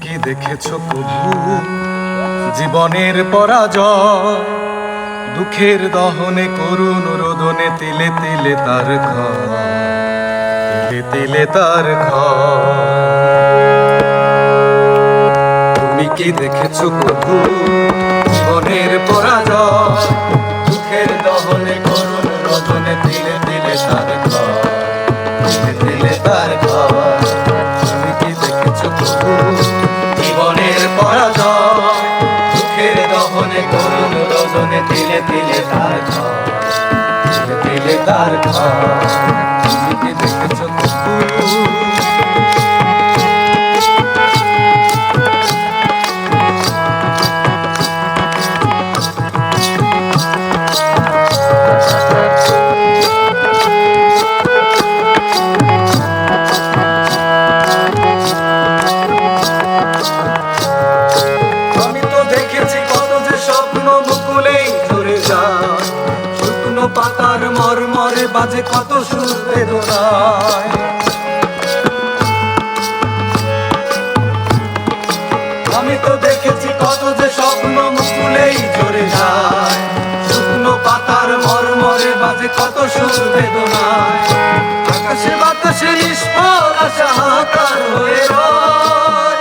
কি দেখেছো প্রভু জীবনের পরাজয়, দুঃখের দহনে করুণ রোদনে তিলে তিলে তার ক্ষয়, তিলে তিলে তার ক্ষয়। তুমি কি দেখেছো প্রভু জীবনের পরাজয়, দুঃখের দহনে করুণ রোদনে তিলে তিলে তার ক্ষয়, তিলে তিলে তার ক্ষয়। তুমি কি দেখেছো প্রভু জীবনের পরাজয়, দুঃখের দহনে করুণ রোদনে তিলে তিলে তার ক্ষয়, তিলে তিলে তার ক্ষয়। তুমি কি দেখেছো প্রভু? পাতার মরমরে বাজে কত সুর বেদনায়, আমি তো দেখেছি কত যে স্বপ্ন মুকুলেই ঝরে যায়, শুকনো পাতার মরমরে বাজে কত সুর বেদনায়। আকাশে বাতাসে নিষ্ফল আশা হাহাকার হয়ে রয়,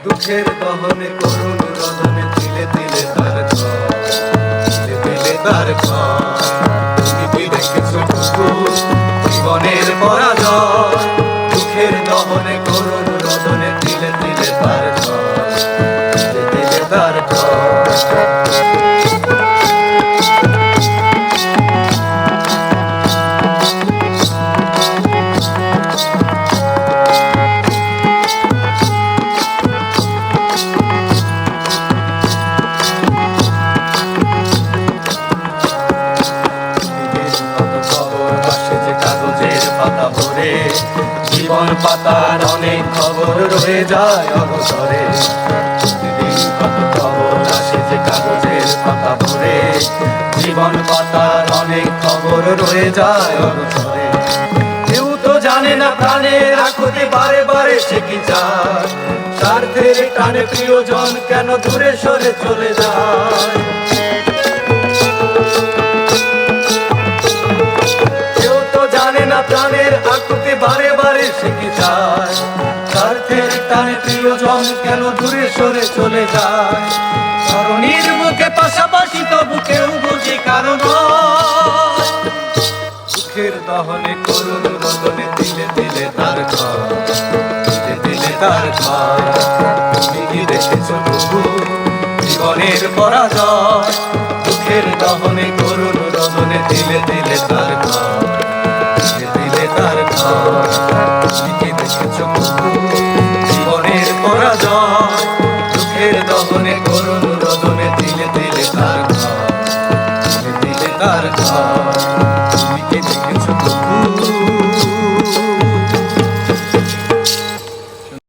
দুঃখের দহনে করুণ রোদনে তিলে তিলে তার ক্ষয়, তার ক্ষয়। তুমি কি দেখেছো প্রভু জীবনের পরাজয়, দুঃখের দহনে করুণ রোদনে তিলে তিলে তার ক্ষয়, তিলে তিলে তার ক্ষয়। জীবন পাতার অনেক খবর রয়ে যায় অগোচরে, প্রতিদিন কত খবর আসে যে কাগজের পাতা ভরে, জীবন পাতার অনেক খবর রয়ে যায় অগোচরে। কেউ তো জানে না প্রাণের আকুতি বারে বারে সে কি চায়, স্বার্থের টানে প্রিয়জন কেন দূরে সরে চলে যায়। কেউ তো জানে না প্রাণের আকুতি বারে বারে সে কি চায়, স্বার্থের টানে প্রিয়জন কেন দূরে সরে চলে যায়। ধরণীর বুকে পাশাপাশি তবু কেউ বুঝি কারণ, দুঃখের দহনে করুণ রোদনে তিলে তিলে তার ক্ষয়, তিলে তিলে তার ক্ষয়। তুমি কি দেখেছো প্রভু জীবনের পরাজয়, দুঃখের দহনে করুণ রোদনে তিলে তিলে তার ক্ষয়, তিলে তিলে তার ক্ষয়। তুমি কি দেখেছো প্রভু জীবনের পরাজয়।